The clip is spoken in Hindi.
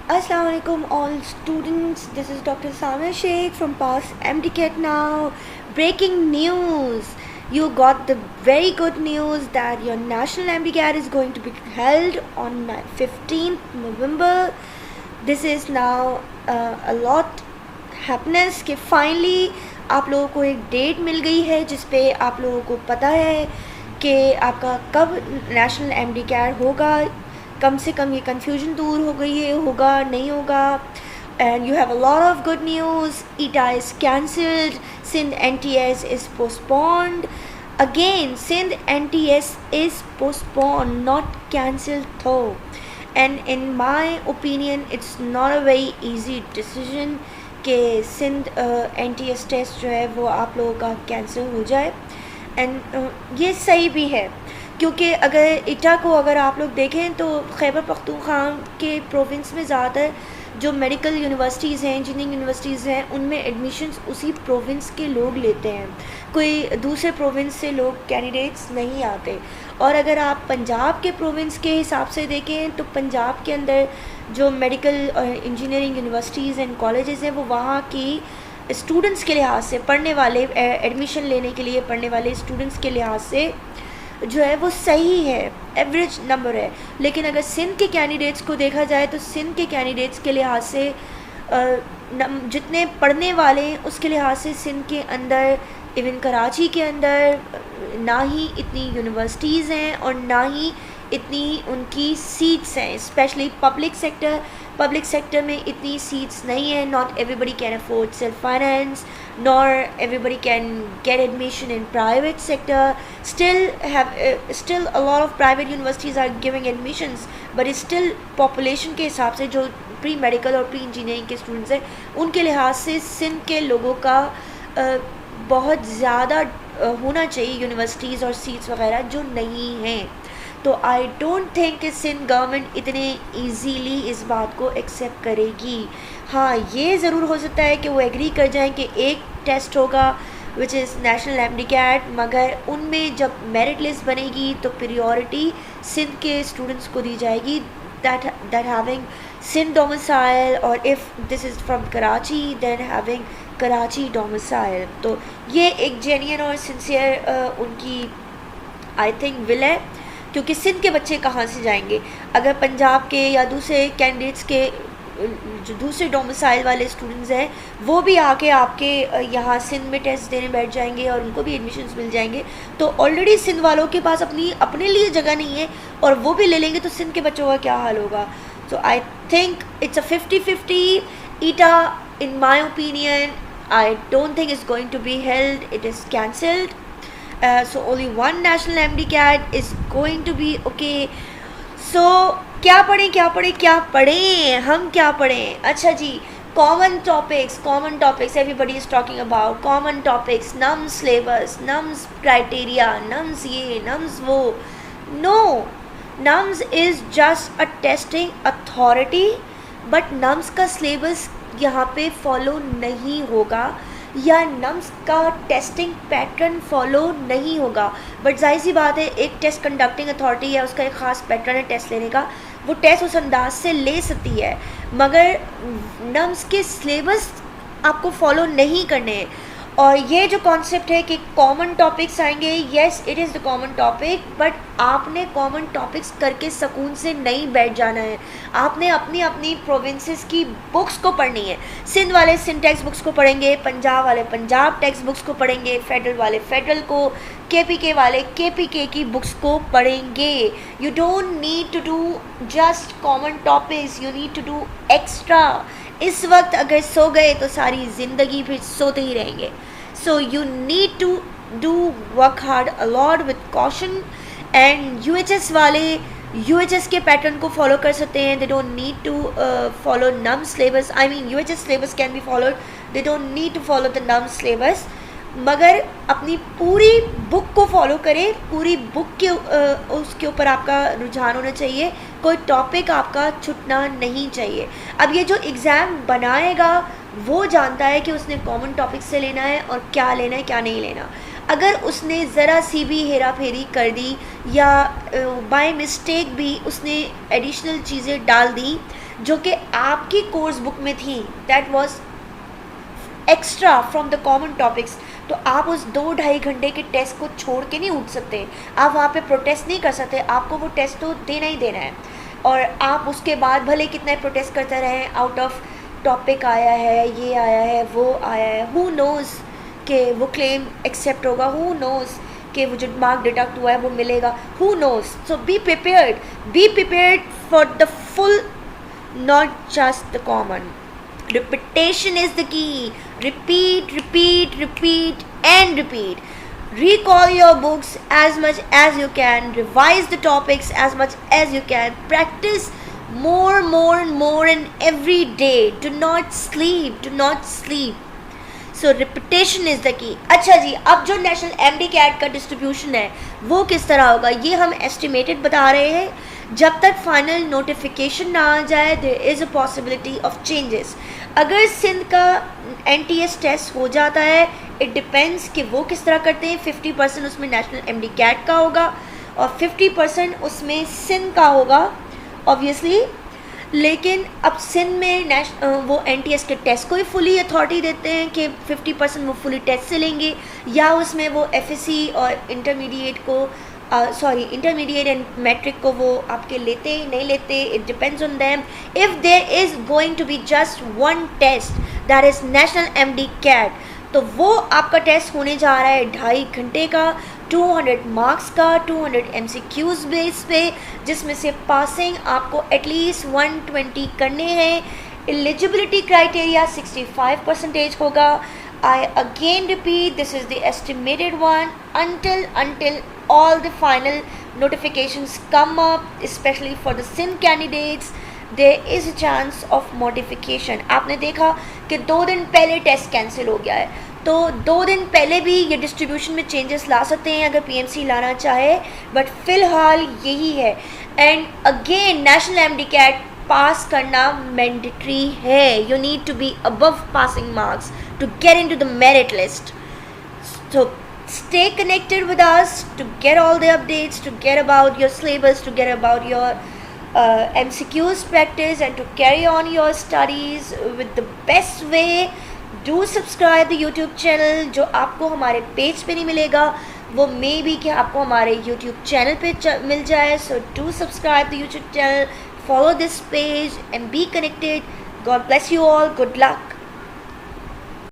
Assalamu alaikum all students. This is Dr. Samir Sheikh from Pass MDCAT now. Breaking news. You got the very good news that your national MDCAT is going to be held on 15th November. This is now a lot happiness कि finally आप लोगों को एक डेट मिल गई है जिस पे आप लोगों को पता है कि आपका कब नेशनल MDCAT होगा. कम से कम ये कन्फ्यूजन दूर हो गई है, होगा नहीं होगा. And you have a lot of good news. ETEA is cancelled. Sindh NTS is postponed. Again, Sindh NTS is postponed, not cancelled though. And in my opinion, it's not a very easy decision कि सिंध NTS टेस्ट जो है वो आप लोगों का कैंसिल हो जाए. एंड ये सही भी है क्योंकि अगर ईटा को अगर आप लोग देखें तो खैबर पख्तूनख्वा के प्रोविंस में ज़्यादातर जो मेडिकल यूनिवर्सिटीज़ हैं, इंजीनियरिंग यूनिवर्सिटीज़ हैं, उनमें एडमिशन्स उसी प्रोविंस के लोग लेते हैं. कोई दूसरे प्रोविंस से लोग कैंडिडेट्स नहीं आते. और अगर आप पंजाब के प्रोविंस के हिसाब से देखें तो पंजाब के अंदर जो मेडिकल और इंजीनियरिंग यूनिवर्सिटीज़ एंड कॉलेजेस हैं वो वहाँ की स्टूडेंट्स के लिहाज से, पढ़ने वाले एडमिशन लेने के लिए पढ़ने वाले स्टूडेंट्स के लिहाज से जो है वो सही है, एवरेज नंबर है. लेकिन अगर सिंध के कैंडिडेट्स को देखा जाए तो सिंध के कैंडिडेट्स के लिहाज से जितने पढ़ने वाले हैं उसके लिहाज से सिंध के अंदर, इवन कराची के अंदर ना ही इतनी यूनिवर्सिटीज़ हैं और ना ही इतनी उनकी सीट्स हैं. स्पेशली पब्लिक सेक्टर में इतनी सीट्स नहीं है. Not everybody can afford self finance, nor everybody can get admission in private sector. Still a lot of private universities are giving admissions, but it's still population के हिसाब से जो प्री मेडिकल और प्री इंजीनियरिंग के स्टूडेंट्स हैं उनके लिहाज से सिंध के लोगों का बहुत ज़्यादा होना चाहिए यूनिवर्सिटीज़ और सीट्स वगैरह जो नहीं हैं. तो आई डोंट थिंक कि सिंध गवर्नमेंट इतने ईजीली इस बात को एक्सेप्ट करेगी. हाँ, ये ज़रूर हो सकता है कि वो एग्री कर जाएं कि एक टेस्ट होगा विच इज़ नेशनल MDCAT, मगर उनमें जब मेरिट लिस्ट बनेगी तो प्रियोरिटी सिंध के स्टूडेंट्स को दी जाएगी that having Sindh domicile, or if this is from Karachi then having Karachi domicile. तो ये एक जेन्युइन और सिंसियर उनकी आई थिंक विल है क्योंकि सिंध के बच्चे कहाँ से जाएंगे. अगर पंजाब के या दूसरे कैंडिडेट्स के जो दूसरे डोमिसाइल वाले स्टूडेंट्स हैं वो भी आके आपके यहाँ सिंध में टेस्ट देने बैठ जाएंगे और उनको भी एडमिशन्स मिल जाएंगे, तो ऑलरेडी सिंध वालों के पास अपने लिए जगह नहीं है और वो भी ले लेंगे तो सिंध के बच्चों का क्या हाल होगा. So I think it's a 50-50. ईटा in my opinion I don't think it's going to be held. It is cancelled. So only one national MDCAT is going to be okay. So क्या पढ़ें हम क्या पढ़ें. अच्छा जी, common topics everybody is talking about common topics. NAMS syllabus, NAMS criteria, NAMS ये नम्स वो. No, NAMS is just a testing authority, but NAMS का सिलेबस यहाँ पे फॉलो नहीं होगा या नम्स का टेस्टिंग पैटर्न फॉलो नहीं होगा. बट जाहिर सी बात है, एक टेस्ट कंडक्टिंग अथॉरिटी है, उसका एक ख़ास पैटर्न है टेस्ट लेने का, वो टेस्ट उस अंदाज से ले सकती है, मगर नम्स के सिलेबस आपको फॉलो नहीं करने हैं. और ये जो कॉन्सेप्ट है कि कॉमन टॉपिक्स आएंगे, yes it is the common topic, but आपने कॉमन टॉपिक्स करके सुकून से नहीं बैठ जाना है. आपने अपनी अपनी प्रोविंसेस की बुक्स को पढ़नी है. सिंध वाले सिंध टेक्स्ट बुक्स को पढ़ेंगे, पंजाब वाले पंजाब टेक्स्ट बुक्स को पढ़ेंगे, फेडरल वाले फेडरल को, KPK वाले KPK की बुक्स को पढ़ेंगे. You don't need to do just common topics, you need to do extra. इस वक्त अगर सो गए तो सारी ज़िंदगी फिर सोते ही रहेंगे. So you need to do work hard a lot with caution. And UHS वाले UHS के पैटर्न को फॉलो कर सकते हैं. They don't need to follow NUMS syllabus. I mean UHS syllabus can be followed. They don't need to follow the NUMS syllabus, मगर अपनी पूरी बुक को फॉलो करें. पूरी बुक के उसके ऊपर आपका रुझान होना चाहिए. कोई टॉपिक आपका छूटना नहीं चाहिए. अब ये जो एग्ज़ाम बनाएगा वो जानता है कि उसने कॉमन टॉपिक से लेना है और क्या लेना है क्या नहीं लेना. अगर उसने ज़रा सी भी हेरा फेरी कर दी या बाय मिस्टेक भी उसने एडिशनल चीज़ें डाल दी जो कि आपकी कोर्स बुक में थी, that was extra from the common topics, तो आप उस 2-2.5 घंटे के टेस्ट को छोड़ के नहीं उठ सकते, आप वहाँ पे प्रोटेस्ट नहीं कर सकते, आपको वो टेस्ट तो देना ही देना है। और आप उसके बाद भले कितना प्रोटेस्ट करते रहें, आउट ऑफ टॉपिक आया है, ये आया है, वो आया है, हु नोज़ कि वो क्लेम एक्सेप्ट होगा, हु नोज़ कि वो जो मार्क डिडक्ट हुआ है वो मिलेगा, who nose. So be prepared for the full, not just the common. Repetition is the key. Repeat and repeat. Recall your books as much as you can. Revise the topics as much as you can. Practice more and every day. Do not sleep. So repetition is the key. अच्छा जी, अब जो नेशनल MD कैट का डिस्ट्रीब्यूशन है वो किस तरह होगा, ये हम एस्टिमेटेड बता रहे हैं। जब तक फाइनल नोटिफिकेशन ना आ जाए there is a possibility of changes. अगर सिंध का NTS टेस्ट हो जाता है, इट डिपेंड्स कि वो किस तरह करते हैं। 50% उसमें नेशनल MD कैट का होगा और 50% उसमें सिंध का होगा ऑब्वियसली। लेकिन अब सिंध में वो NTS के टेस्ट को ही फुली अथॉरिटी देते हैं कि 50% वो फुली टेस्ट से लेंगे, या उसमें वो FSC और इंटरमीडिएट एंड मैट्रिक को वो आपके लेते नहीं लेते, it depends on them. If there is going to be just one test that is national MD CAT, तो वो आपका टेस्ट होने जा रहा है 2.5 घंटे का, 200 मार्क्स का, 200 MCQs बेस पे, जिसमें से पासिंग आपको एटलीस्ट 120 करने हैं। एलिजिबिलिटी क्राइटेरिया 65% होगा। I again repeat, this is the estimated one until all the final notifications come up, especially for the SIN candidates. There is a chance of modification. आपने देखा कि 2 दिन पहले टेस्ट कैंसिल हो गया है, तो 2 दिन पहले भी ये डिस्ट्रीब्यूशन में चेंजेस ला सकते हैं अगर PMC लाना चाहे, बट फ़िलहाल यही है। And again national MD CAT pass करना मैंडेटरी है। You need to be above passing marks to get into the merit list. So stay connected with us to get all the updates, to get about your syllabus, to get about your MCQs practice, and to carry on your studies with the best way. Do subscribe the YouTube channel. जो आपको हमारे पेज पे नहीं मिलेगा वो मे बी कि आपको हमारे YouTube चैनल पे मिल जाए. So do subscribe the YouTube channel, follow this page and be connected. God bless you all. Good luck.